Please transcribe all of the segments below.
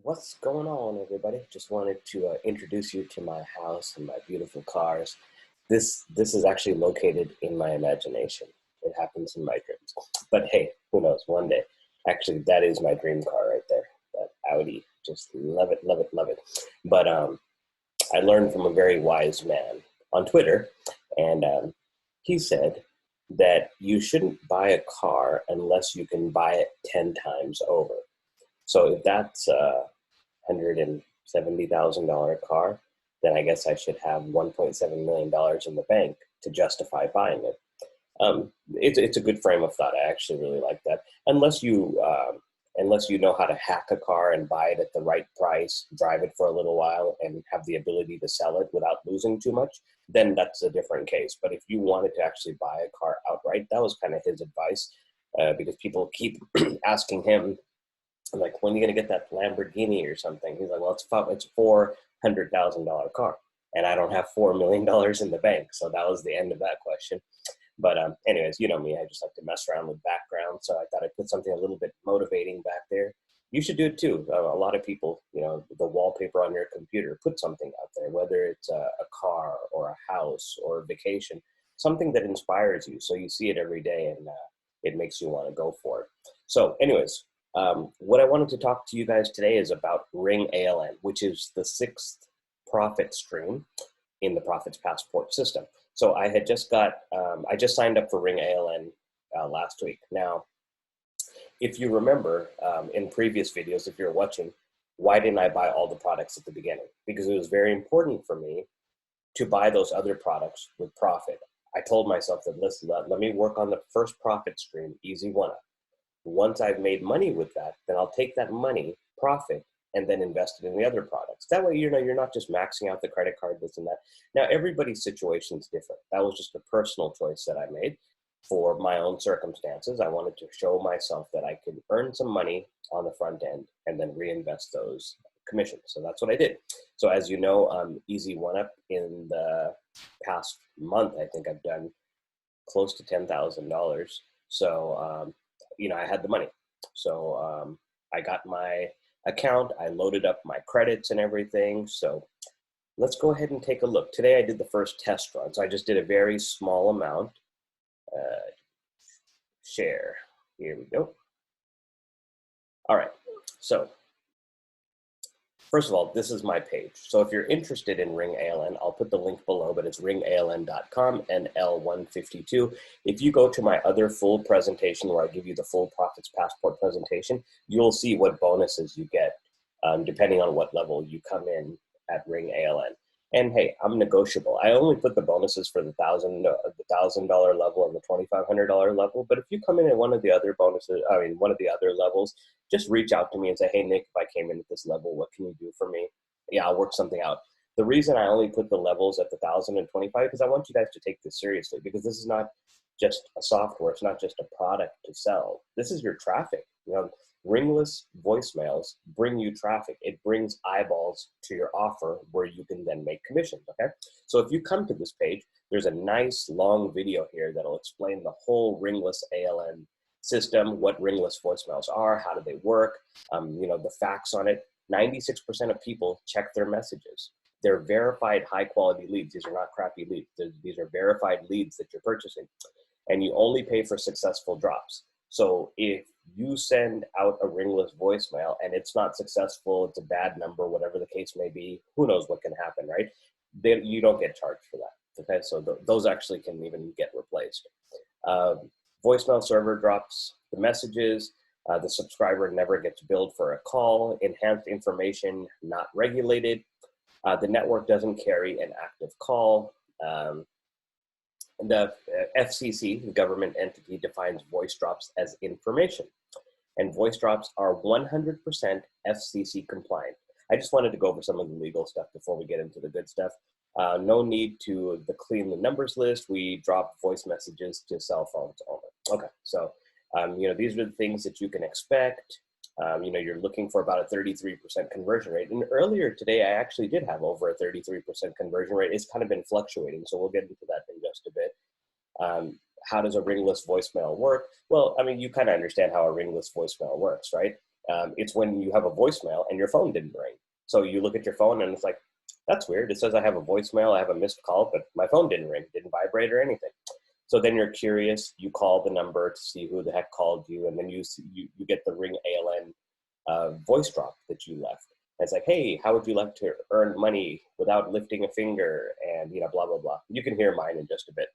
What's going on, everybody? Just wanted to introduce you to my house and my beautiful cars. This is actually located in my imagination. It happens in my dreams. But hey, who knows? One day. Actually, that is my dream car right there. That Audi. Just love it, love it, love it. But I learned from a very wise man on Twitter, and he said that you shouldn't buy a car unless you can buy it 10 times over. So if that's $170,000 car, then I guess I should have $1.7 million in the bank to justify buying it. It's a good frame of thought. I actually really like that. Unless you know how to hack a car and buy it at the right price, drive it for a little while, and have the ability to sell it without losing too much, then that's a different case. But if you wanted to actually buy a car outright, that was kind of his advice, because people keep asking him, I'm like, when are you going to get that Lamborghini or something? He's like, well, it's a $400,000 car. And I don't have $4 million in the bank. So that was the end of that question. But anyways, you know me, I just like to mess around with background. So I thought I'd put something a little bit motivating back there. You should do it too. A lot of people, the wallpaper on your computer, put something out there, whether it's a car or a house or a vacation, something that inspires you. So you see it every day and it makes you want to go for it. So anyways, what I wanted to talk to you guys today is about Ring ALN, which is the sixth profit stream in the Profits Passport system. So I just signed up for Ring ALN last week. Now, if you remember in previous videos, if you're watching, why didn't I buy all the products at the beginning? Because it was very important for me to buy those other products with profit. I told myself that, listen, let me work on the first profit stream, Easy1up. Once I've made money with that, then I'll take that money, profit, and then invest it in the other products. That way, you're not just maxing out the credit card, this and that. Now, everybody's situation is different. That was just a personal choice that I made for my own circumstances. I wanted to show myself that I could earn some money on the front end and then reinvest those commissions. So that's what I did. So as you know, Easy1up in the past month, I think I've done close to $10,000. So, I had the money. So I got my account, I loaded up my credits and everything. So let's go ahead and take a look. Today I did the first test run. So I just did a very small amount. Share. Here we go. All right. So first of all, this is my page. So if you're interested in Ring ALN, I'll put the link below, but it's ringaln.com and L152. If you go to my other full presentation where I give you the full Profits Passport presentation, you'll see what bonuses you get depending on what level you come in at Ring ALN. And hey, I'm negotiable. I only put the bonuses for the $1,000 level and the $2,500 level. But if you come in at one of the other levels, just reach out to me and say, hey, Nick, if I came in at this level, what can you do for me? Yeah, I'll work something out. The reason I only put the levels at the 1,000 and 25 because I want you guys to take this seriously, because this is not just a software. It's not just a product to sell. This is your traffic. Ringless voicemails bring you traffic. It brings eyeballs to your offer where you can then make commissions, okay? So if you come to this page, there's a nice long video here that'll explain the whole ringless ALN system, what ringless voicemails are, how do they work, the facts on it. 96% of people check their messages. They're verified high-quality leads. These are not crappy leads. These are verified leads that you're purchasing. And you only pay for successful drops. So if you send out a ringless voicemail and it's not successful, it's a bad number, whatever the case may be, who knows what can happen, right? You don't get charged for that, okay? So those actually can even get replaced. Voicemail server drops the messages, the subscriber never gets billed for a call, enhanced information not regulated, the network doesn't carry an active call, the FCC, the government entity, defines voice drops as information. And voice drops are 100% FCC compliant. I just wanted to go over some of the legal stuff before we get into the good stuff. No need to clean the numbers list. We drop voice messages to cell phones only. Okay, so these are the things that you can expect. You're looking for about a 33% conversion rate. And earlier today, I actually did have over a 33% conversion rate. It's kind of been fluctuating, so we'll get into that in just a bit. How does a ringless voicemail work? Well, you kind of understand how a ringless voicemail works, right? It's when you have a voicemail and your phone didn't ring. So you look at your phone and it's like, that's weird. It says I have a voicemail, I have a missed call, but my phone didn't ring, didn't vibrate or anything. So then you're curious, you call the number to see who the heck called you, and then you get the Ring ALN voice drop that you left. And it's like, hey, how would you like to earn money without lifting a finger? And, blah, blah, blah. You can hear mine in just a bit.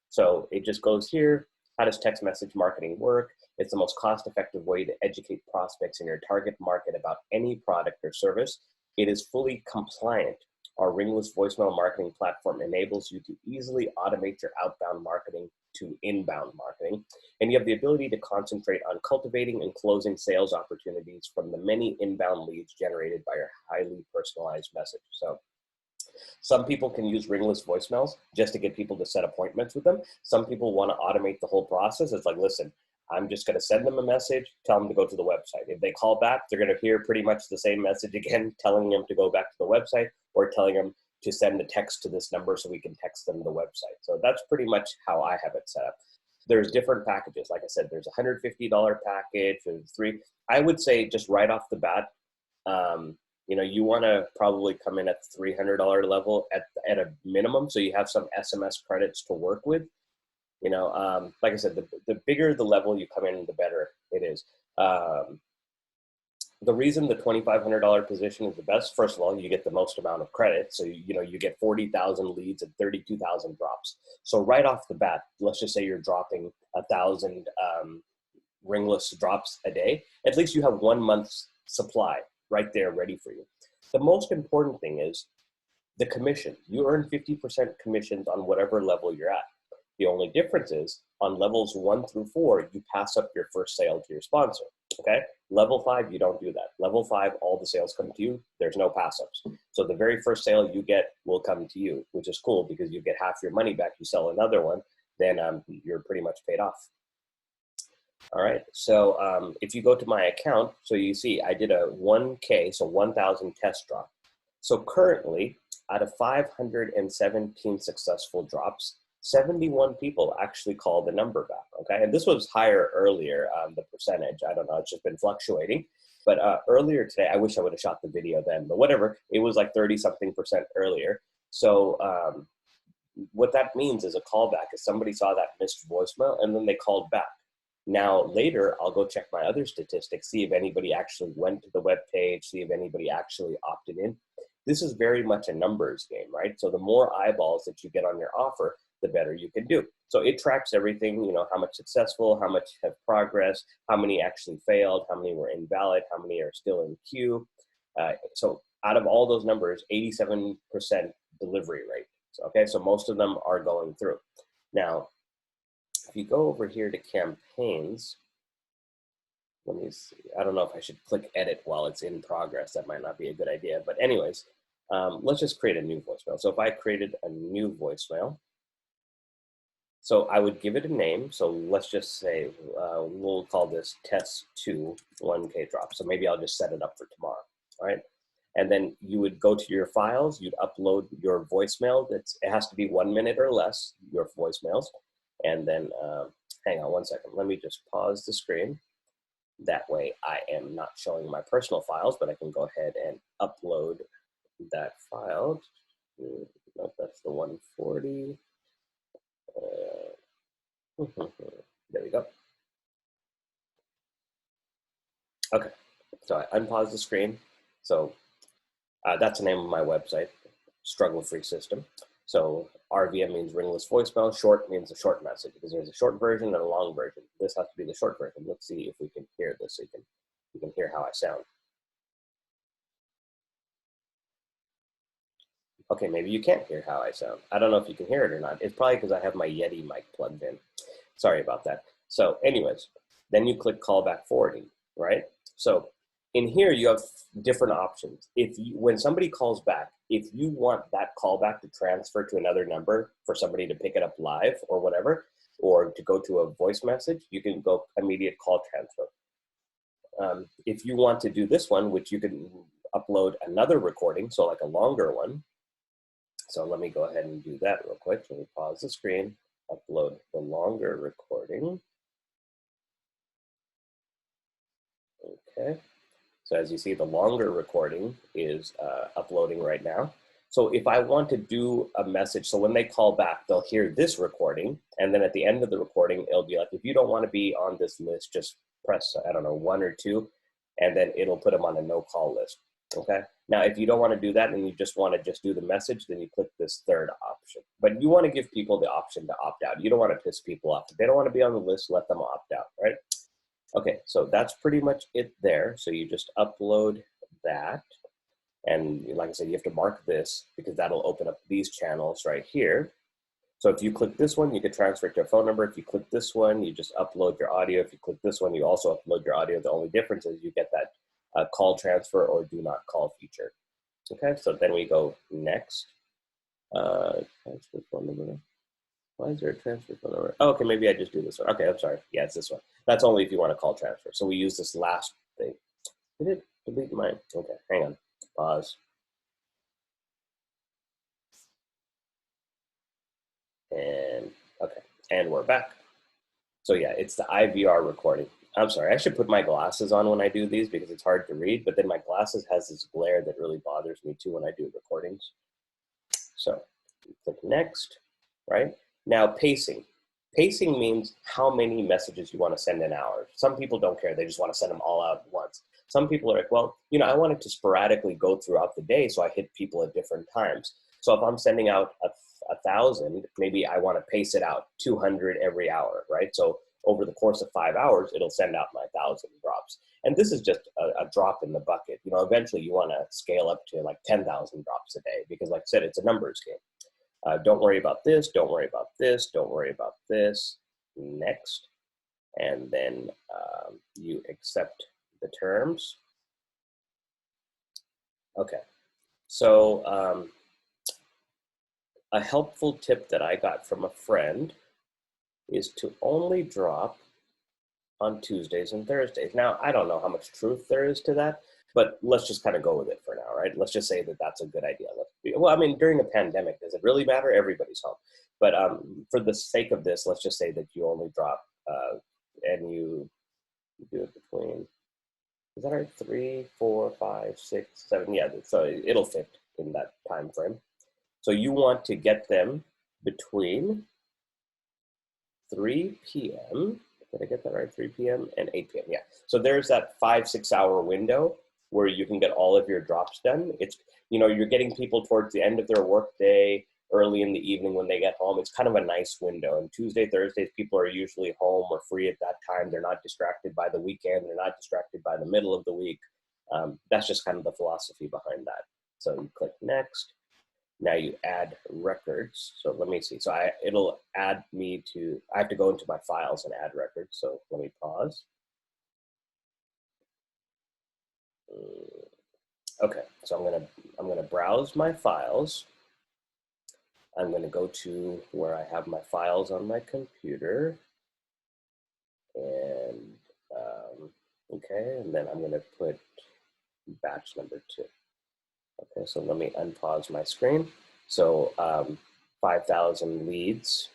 So it just goes here. How does text message marketing work? It's the most cost-effective way to educate prospects in your target market about any product or service. It is fully compliant. Our ringless voicemail marketing platform enables you to easily automate your outbound marketing to inbound marketing. And you have the ability to concentrate on cultivating and closing sales opportunities from the many inbound leads generated by your highly personalized message. So some people can use ringless voicemails just to get people to set appointments with them. Some people want to automate the whole process. It's like, listen, I'm just going to send them a message, tell them to go to the website. If they call back, they're going to hear pretty much the same message again, telling them to go back to the website or telling them to send a text to this number so we can text them the website. So that's pretty much how I have it set up. There's different packages. Like I said, there's a $150 package, there's three. I would say just right off the bat, you want to probably come in at the $300 level at a minimum, so you have some SMS credits to work with. Like I said, the bigger the level you come in, the better it is. The reason the $2,500 position is the best, first of all, you get the most amount of credit. So, you get 40,000 leads and 32,000 drops. So right off the bat, let's just say you're dropping 1,000 ringless drops a day. At least you have 1 month's supply right there ready for you. The most important thing is the commission. You earn 50% commissions on whatever level you're at. The only difference is on levels 1 through 4, you pass up your first sale to your sponsor, okay? Level 5, you don't do that. Level 5, all the sales come to you. There's no pass-ups. So the very first sale you get will come to you, which is cool because you get half your money back. You sell another one, then you're pretty much paid off. All right, so if you go to my account, so you see I did a 1K, so 1,000 test drop. So currently, out of 517 successful drops, 71 people actually called the number back, okay? And this was higher earlier, the percentage. I don't know, it's just been fluctuating. But earlier today, I wish I would have shot the video then, but whatever, it was like 30-something% earlier. So what that means is a callback is somebody saw that missed voicemail and then they called back. Now, later, I'll go check my other statistics, see if anybody actually went to the web page, see if anybody actually opted in. This is very much a numbers game, right? So the more eyeballs that you get on your offer, the better you can do. So it tracks everything, how much successful, how much have progressed, how many actually failed, how many were invalid, how many are still in queue. So out of all those numbers, 87% delivery rate. Okay, so most of them are going through. Now, if you go over here to campaigns, let me see. I don't know if I should click edit while it's in progress. That might not be a good idea. But anyways, let's just create a new voicemail. So if I created a new voicemail, so I would give it a name. So let's just say we'll call this test 2 1K drop. So maybe I'll just set it up for tomorrow, all right? And then you would go to your files, you'd upload your voicemail. It has to be 1 minute or less, your voicemails. And then, hang on one second. Let me just pause the screen. That way I am not showing my personal files, but I can go ahead and upload that file. Nope, that's the 140. There we go. Okay, so I unpause the screen. So that's the name of my website, Struggle Free System. So RVM means ringless voicemail. Short means a short message because there's a short version and a long version. This has to be the short version. Let's see if we can hear this so you can hear how I sound. Okay, maybe you can't hear how I sound. I don't know if you can hear it or not. It's probably because I have my Yeti mic plugged in. Sorry about that. So anyways, then you click callback forwarding, right? So in here, you have different options. When somebody calls back, if you want that callback to transfer to another number for somebody to pick it up live or whatever, or to go to a voice message, you can go immediate call transfer. If you want to do this one, which you can upload another recording, so like a longer one. So let me go ahead and do that real quick. Let me pause the screen, upload the longer recording. Okay. So as you see, the longer recording is uploading right now. So if I want to do a message, so when they call back, they'll hear this recording, and then at the end of the recording, it'll be like, if you don't want to be on this list, just press, I don't know, 1 or 2, and then it'll put them on a no-call list, okay? Now, if you don't want to do that and you just want to just do the message, then you click this third option. But you want to give people the option to opt out. You don't want to piss people off. If they don't want to be on the list, let them opt out, right? Okay, so that's pretty much it there. So you just upload that. And like I said, you have to mark this because that'll open up these channels right here. So if you click this one, you can transfer it to a phone number. If you click this one, you just upload your audio. If you click this one, you also upload your audio. The only difference is you get that call transfer or do not call feature. Okay, so then we go next. Transfer phone number. Why is there a transfer phone number? Oh, okay, maybe I just do this one. Okay, I'm sorry. Yeah, it's this one. That's only if you want to call transfer. So we use this last thing. Did it delete mine? Okay, hang on. Pause. And okay, and we're back. So yeah, it's the IVR recording. I'm sorry, I should put my glasses on when I do these because it's hard to read, but then my glasses has this glare that really bothers me too when I do recordings. So click next, right? Now pacing. Pacing means how many messages you want to send an hour. Some people don't care, they just want to send them all out at once. Some people are like, well, you know, I want it to sporadically go throughout the day so I hit people at different times. So if I'm sending out 1,000, maybe I want to pace it out 200 every hour, right? So over the course of 5 hours, it'll send out my 1,000 drops. And this is just a drop in the bucket. You know, eventually you want to scale up to like 10,000 drops a day because like I said, it's a numbers game. Don't worry about this, don't worry about this, don't worry about this. Next. And then you accept the terms. Okay. So a helpful tip that I got from a friend is to only drop on Tuesdays and Thursdays. Now, I don't know how much truth there is to that, but let's just kind of go with it for now, right? Let's just say that that's a good idea. Well, I mean, during a pandemic, does it really matter? Everybody's home. But for the sake of this, let's just say that you only drop and you do it between, is that right? 3, 4, 5, 6, 7. Yeah, so it'll fit in that time frame. So you want to get them between 3 p.m. Did I get that right? 3 p.m. and 8 p.m. Yeah. So there's that 5-6 hour window where you can get all of your drops done. It's, you know, you're getting people towards the end of their work day, early in the evening when they get home. It's kind of a nice window. And Tuesday, Thursdays, people are usually home or free at that time. They're not distracted by the weekend. They're not distracted by the middle of the week. That's just kind of the philosophy behind that. So you click next. Now you add records. So let me see. So it'll add me to, I have to go into my files and add records. So let me pause. Okay, so I'm gonna browse my files. I'm gonna go to where I have my files on my computer. And okay, and then I'm gonna put batch number 2. Okay, so let me unpause my screen. So 5,000 leads.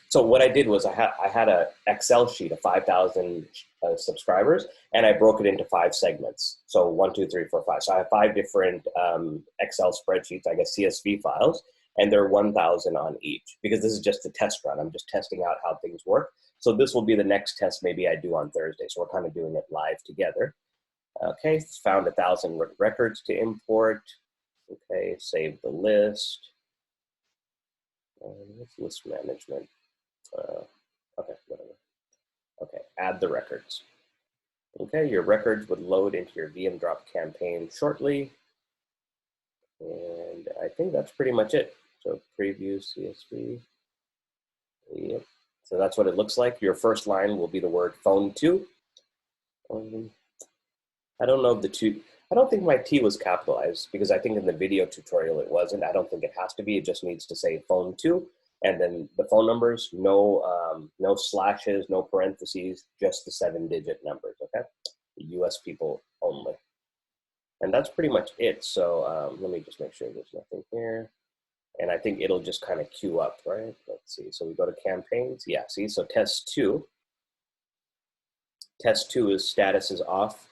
So what I did was I had an Excel sheet of 5,000 subscribers, and I broke it into 5 segments. So 1, 2, 3, 4, 5. So I have 5 different Excel spreadsheets, I guess CSV files, and they're 1,000 on each because this is just a test run. I'm just testing out how things work. So this will be the next test maybe I do on Thursday. So we're kind of doing it live together. Okay, found 1,000 records to import. Okay, save the list. What's list management? Okay, whatever. Okay, add the records. Okay, your records would load into your VM drop campaign shortly. And I think that's pretty much it. So preview CSV. Yep. So that's what it looks like. Your first line will be the word phone 2. I don't know if the 2, I don't think my T was capitalized because I think in the video tutorial it wasn't. I don't think it has to be. It just needs to say phone 2. And then the phone numbers, no slashes, no parentheses, just the 7-digit numbers, okay? The US people only. And that's pretty much it. So let me just make sure there's nothing here. And I think it'll just kind of queue up, right? Let's see. So we go to campaigns. Yeah, see, so test 2. Test 2 is status is off.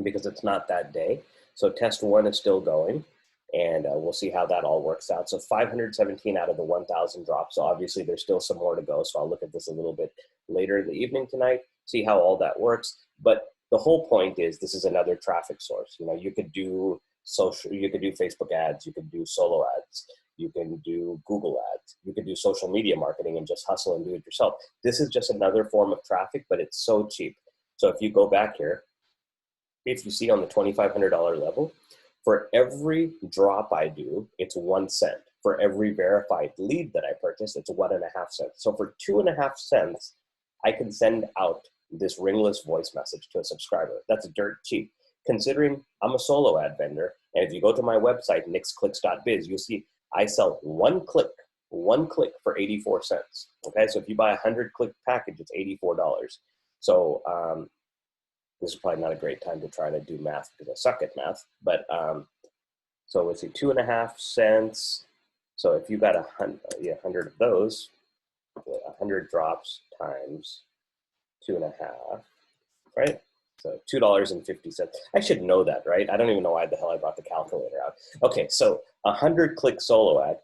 because it's not that day. So test 1 is still going, and we'll see how that all works out. So 517 out of the 1,000 drops. So obviously there's still some more to go. So I'll look at this a little bit later in the evening tonight, see how all that works. But the whole point is this is another traffic source. You know, you could do social, you could do Facebook ads, you could do solo ads, you can do Google ads, you could do social media marketing and just hustle and do it yourself. This is just another form of traffic, but it's so cheap. So if you go back here, if you see on the $2,500 level, for every drop I do, it's 1 cent. For every verified lead that I purchase, it's 1.5 cents. So for 2.5 cents, I can send out this ringless voice message to a subscriber. That's dirt cheap. Considering I'm a solo ad vendor, and if you go to my website, nixclicks.biz, you'll see I sell one click for 84 cents. Okay, so if you buy a 100-click package, it's $84. So this is probably not a great time to try to do math because I suck at math, but so let's see, 2.5 cents. So if you got 100 of those, 100 drops times 2.5, right? So $2.50. I should know that, right? I don't even know why the hell I brought the calculator out. Okay, so 100-click solo ad,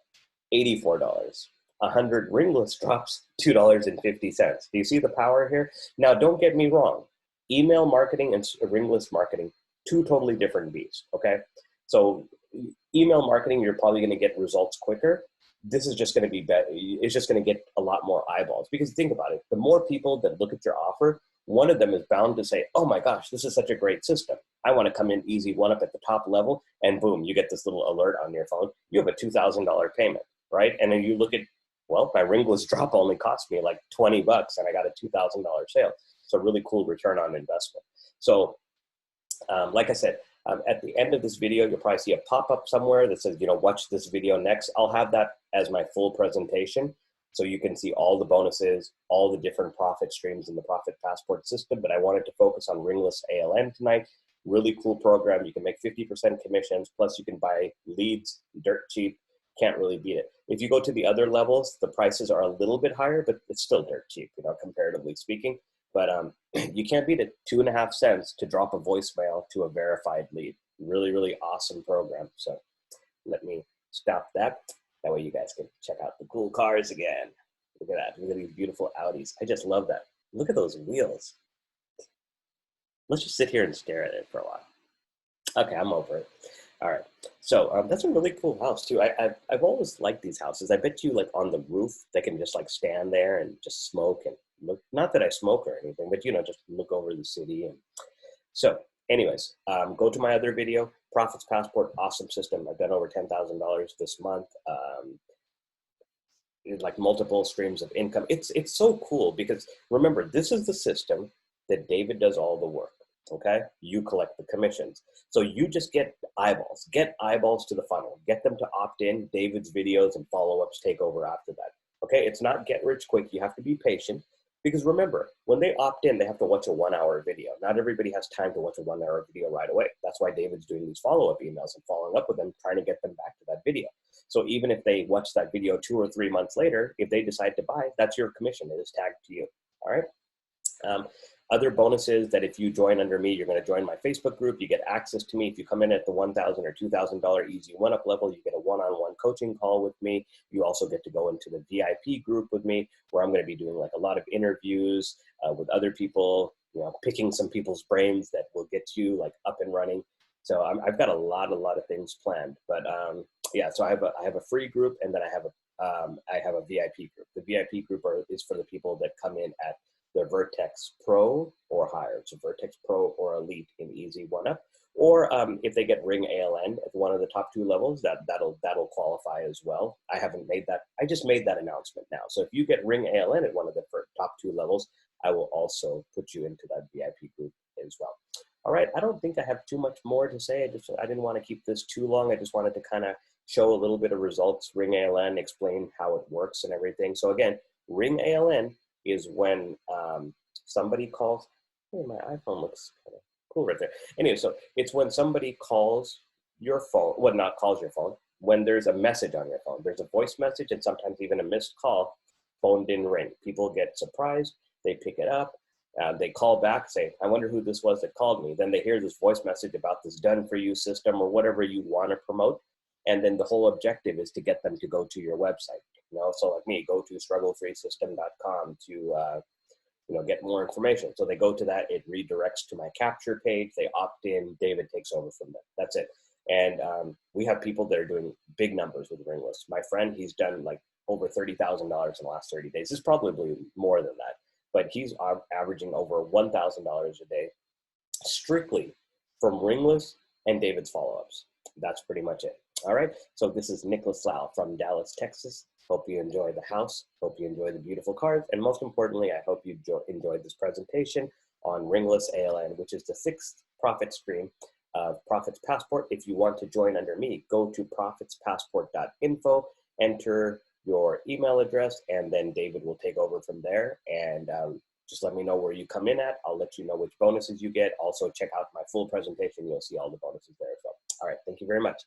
$84. 100 ringless drops, $2.50. Do you see the power here? Now, don't get me wrong. Email marketing and ringless marketing, two totally different beasts, okay? So email marketing, you're probably gonna get results quicker. This is just gonna be better. It's just gonna get a lot more eyeballs, because think about it. The more people that look at your offer, one of them is bound to say, oh my gosh, this is such a great system. I wanna come in Easy1up at the top level, and boom, you get this little alert on your phone. You have a $2,000 payment, right? And then you look at, well, my ringless drop only cost me like 20 bucks and I got a $2,000 sale. So really cool return on investment. So like I said, at the end of this video, you'll probably see a pop-up somewhere that says, you know, watch this video next. I'll have that as my full presentation. So you can see all the bonuses, all the different profit streams in the Profit Passport system. But I wanted to focus on ringless ALN tonight. Really cool program. You can make 50% commissions, plus you can buy leads dirt cheap. Can't really beat it. If you go to the other levels, the prices are a little bit higher, but it's still dirt cheap, you know, comparatively speaking. But you can't beat it. 2.5 cents to drop a voicemail to a verified lead. Really, really awesome program. So let me stop that. That way you guys can check out the cool cars again. Look at that. Look at these beautiful Audis. I just love that. Look at those wheels. Let's just sit here and stare at it for a while. Okay, I'm over it. All right, so that's a really cool house too. I've always liked these houses. I bet you like on the roof, they can just like stand there and just smoke and look, not that I smoke or anything, but you know, just look over the city. And so anyways, go to my other video, Profits Passport, awesome system. I've done over $10,000 this month. Like multiple streams of income. It's so cool because remember, this is the system that David does all the work. Okay, you collect the commissions. So you just get eyeballs to the funnel, get them to opt in. David's videos and follow-ups take over after that. Okay, it's not get rich quick. You have to be patient, because remember, when they opt in, they have to watch a 1-hour video. Not everybody has time to watch a 1-hour video right away. That's why David's doing these follow-up emails and following up with them, trying to get them back to that video. So even if they watch that video 2 or 3 months later, if they decide to buy, that's your commission. It is tagged to you. All right. Other bonuses that if you join under me, you're going to join my Facebook group. You get access to me. If you come in at the $1,000 or $2,000 Easy1up level, you get a one-on-one coaching call with me. You also get to go into the VIP group with me, where I'm going to be doing like a lot of interviews with other people, you know, picking some people's brains that will get you like up and running. So I've got a lot of things planned. But yeah, so I have a free group, and then I have a VIP group. The VIP group is for the people that come in at the Vertex Pro or higher. So Vertex Pro or Elite in Easy1up. Or if they get Ring ALN at one of the top 2 levels, that'll qualify as well. I haven't made that. I just made that announcement now. So if you get Ring ALN at one of the top 2 levels, I will also put you into that VIP group as well. All right, I don't think I have too much more to say. I didn't want to keep this too long. I just wanted to kind of show a little bit of results, Ring ALN, explain how it works and everything. So again, Ring ALN is when somebody calls. Hey, my iPhone looks kind of cool right there. Anyway, so it's when somebody calls your phone, well, not calls your phone, when there's a message on your phone. There's a voice message and sometimes even a missed call. Phone didn't ring. People get surprised. They pick it up. They call back, say, I wonder who this was that called me. Then they hear this voice message about this done for you system or whatever you want to promote. And then the whole objective is to get them to go to your website. So like me, go to strugglefreesystem.com to get more information. So they go to that, it redirects to my capture page, they opt in, David takes over from there. That's it. And we have people that are doing big numbers with Ringless. My friend, he's done like over $30,000 in the last 30 days. It's probably more than that, but he's averaging over $1,000 a day strictly from Ringless and David's follow-ups. That's pretty much it. All right. So this is Nicholas Lau from Dallas, Texas. Hope you enjoy the house. Hope you enjoy the beautiful cards. And most importantly, I hope you enjoyed this presentation on Ringless ALN, which is the 6th profit stream of Profits Passport. If you want to join under me, go to profitspassport.info, enter your email address, and then David will take over from there. And just let me know where you come in at. I'll let you know which bonuses you get. Also, check out my full presentation. You'll see all the bonuses there as well. All right. Thank you very much.